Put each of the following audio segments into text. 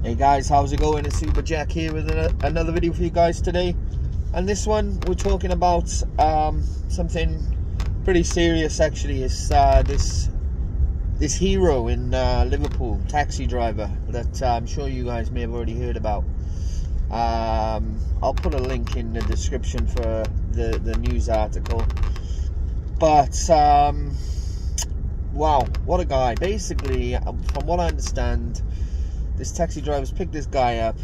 Hey guys, how's it going? It's Super Jack here with another video for you guys today. And this one, we're talking about something pretty serious actually. It's this hero in Liverpool, taxi driver, that I'm sure you guys may have already heard about. I'll put a link in the description for the news article. But wow, what a guy. Basically, from what I understand, this taxi driver's picked this guy up.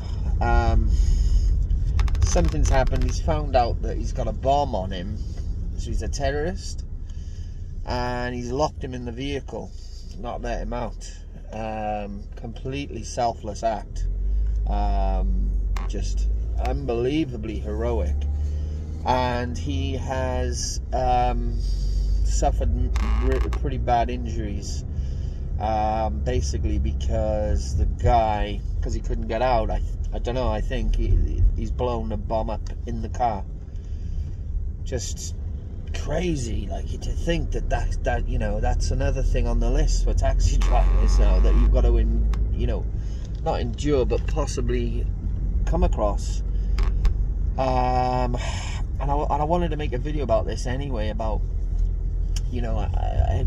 Something's happened. He's found out that he's got a bomb on him, so he's a terrorist, and he's locked him in the vehicle, not let him out. Completely selfless act. Just unbelievably heroic. And he has suffered pretty bad injuries, basically because the guy, because he couldn't get out, I don't know, I think he's blown a bomb up in the car. Just crazy, like, to think that you know, that's another thing on the list for taxi drivers now, that you've got to not endure, but possibly come across. And I wanted to make a video about this anyway, about, you know,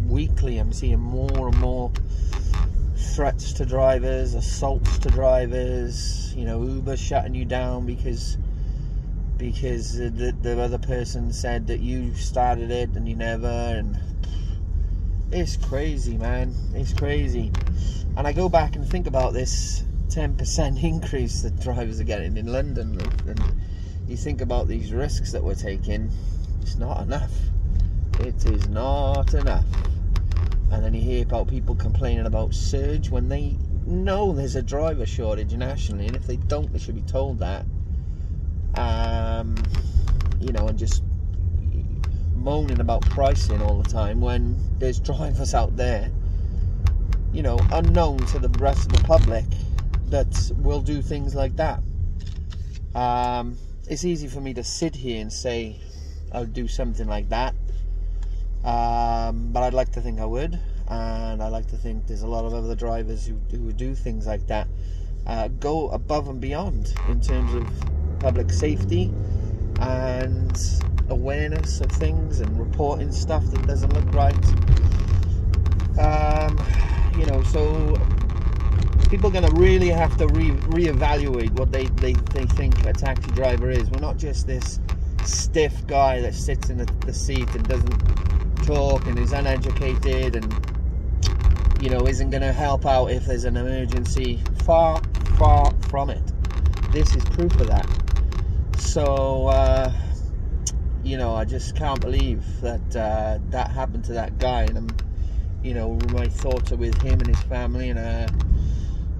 weekly I'm seeing more and more threats to drivers, assaults to drivers, you know, Uber shutting you down because the other person said that you started it and you never. And it's crazy, man, it's crazy. And I go back and think about this 10% increase that drivers are getting in London, and you think about these risks that we're taking. It's not enough. It is not enough. And then you hear about people complaining about surge when they know there's a driver shortage nationally, and if they don't, they should be told that. You know, and just moaning about pricing all the time when there's drivers out there, you know, unknown to the rest of the public, that will do things like that. It's easy for me to sit here and say I'll do something like that, but I'd like to think I would, and I like to think there's a lot of other drivers who would do things like that, go above and beyond in terms of public safety and awareness of things and reporting stuff that doesn't look right. You know, so people are going to really have to reevaluate what they think a taxi driver is. We're not just this stiff guy that sits in the seat and doesn't talk and is uneducated and, you know, isn't going to help out if there's an emergency. Far, far from it. This is proof of that. So, you know, I just can't believe that that happened to that guy, and you know, my thoughts are with him and his family, and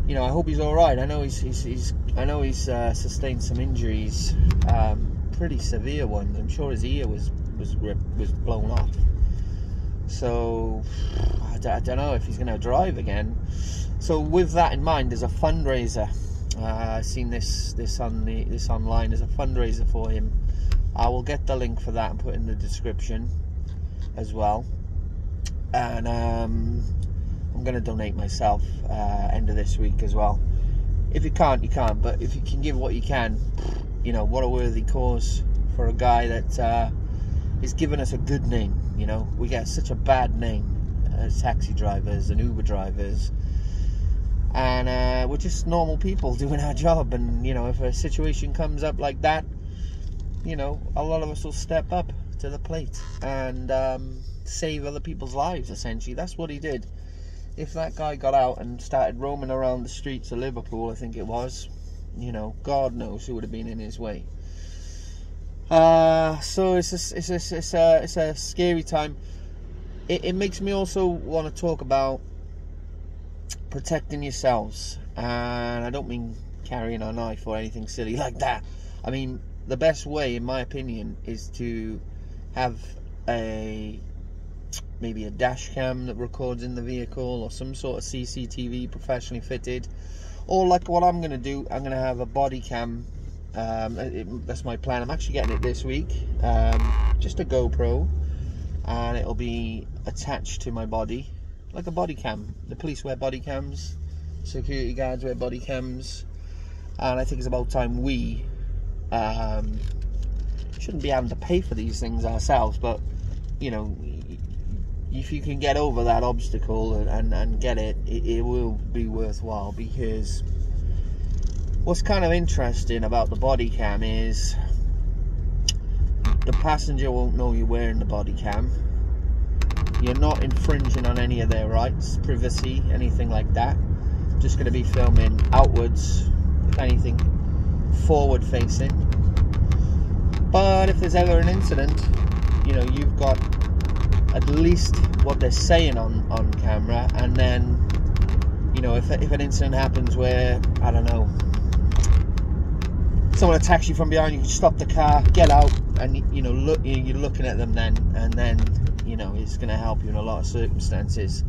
you know, I hope he's all right. I know he's sustained some injuries, pretty severe ones. I'm sure his ear was blown off. So I don't know if he's going to drive again. So with that in mind, there's a fundraiser. I've seen this online. There's a fundraiser for him. I will get the link for that and put it in the description as well. And I'm going to donate myself end of this week as well. If you can't, you can't. But if you can give what you can, you know, what a worthy cause for a guy that is giving us a good name. You know, we get such a bad name as taxi drivers and Uber drivers, and we're just normal people doing our job. And you know, if a situation comes up like that, you know, a lot of us will step up to the plate and save other people's lives. Essentially, that's what he did. If that guy got out and started roaming around the streets of Liverpool, I think it was, you know, God knows who would have been in his way. So it's a scary time. It makes me also want to talk about protecting yourselves, and I don't mean carrying a knife or anything silly like that. I mean, the best way, in my opinion, is to have maybe a dash cam that records in the vehicle, or some sort of CCTV professionally fitted, or like what I'm going to do, I'm going to have a body cam. That's my plan. I'm actually getting it this week, just a GoPro, and it'll be attached to my body like a body cam. The police wear body cams, security guards wear body cams, and I think it's about time we shouldn't be having to pay for these things ourselves, but you know, if you can get over that obstacle and get it, it will be worthwhile. Because what's kind of interesting about the body cam is the passenger won't know you're wearing the body cam. You're not infringing on any of their rights, privacy, anything like that. Just going to be filming outwards, if anything, forward facing. But if there's ever an incident, you know, you've got at least what they're saying on camera. And then, you know, if an incident happens where, I don't know, someone attacks you from behind, you can stop the car, get out, and you know, look, you're looking at them then, and then, you know, it's going to help you in a lot of circumstances.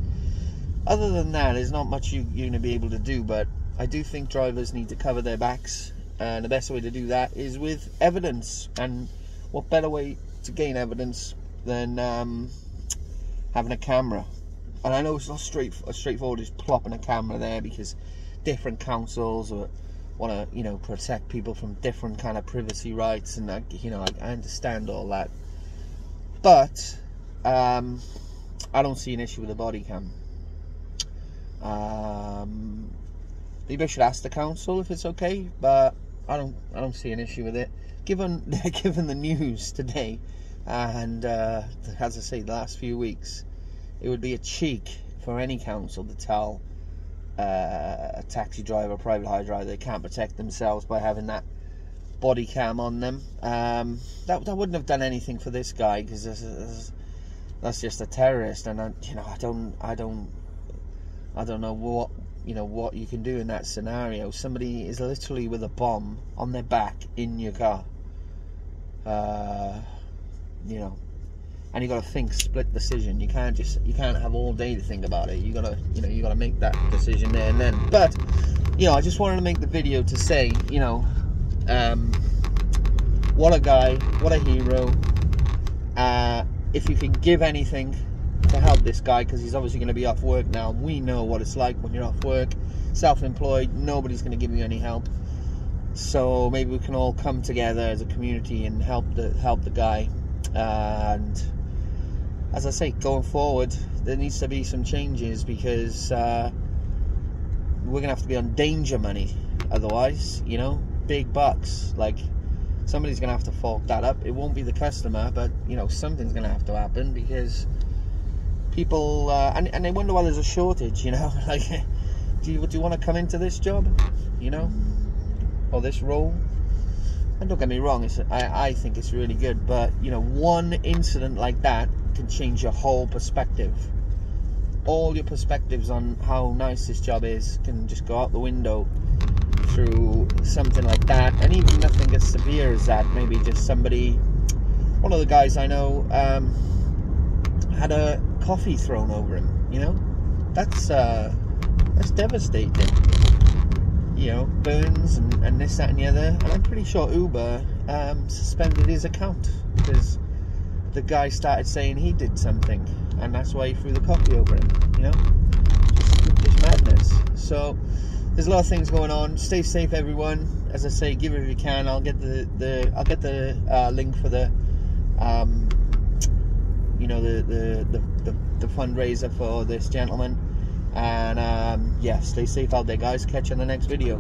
Other than that, there's not much you're going to be able to do. But I do think drivers need to cover their backs, and the best way to do that is with evidence. And what better way to gain evidence than having a camera? And I know it's not straightforward just plopping a camera there, because different councils want to, you know, protect people from different kind of privacy rights, and you know, I understand all that. But I don't see an issue with the body cam. Maybe I should ask the council if it's okay, but I don't see an issue with it. Given the news today, and as I say, the last few weeks, it would be a cheek for any council to tell a taxi driver, a private hire driver, they can't protect themselves by having that body cam on them. That wouldn't have done anything for this guy, because that's just a terrorist, and I don't know what, you know, what you can do in that scenario. Somebody is literally with a bomb on their back in your car, you know, and you got to think split decision. You can't have all day to think about it. You gotta make that decision there and then. But you know, I just wanted to make the video to say, you know, what a guy, what a hero. If you can give anything to help this guy, because he's obviously going to be off work now. We know what it's like when you're off work, self-employed. Nobody's going to give you any help. So maybe we can all come together as a community and help the guy. And as I say, going forward, there needs to be some changes, because we're going to have to be on danger money. Otherwise, you know, big bucks. Like, somebody's going to have to fork that up. It won't be the customer, but you know, something's going to have to happen, because people and they wonder why there's a shortage, you know. Like, do you want to come into this job, you know, or this role? And don't get me wrong, I think it's really good, but you know, one incident like that can change your whole perspective. All your perspectives on how nice this job is can just go out the window through something like that. And even nothing as severe as that. Maybe just somebody, one of the guys I know, had a coffee thrown over him, you know. That's devastating, you know, burns and this, that and the other. And I'm pretty sure Uber suspended his account because the guy started saying he did something, and that's why he threw the coffee over him, you know. Just madness. So there's a lot of things going on. Stay safe, everyone. As I say, give it if you can. I'll get the link for the you know, the fundraiser for this gentleman. And yeah, stay safe out there, guys. Catch you on the next video.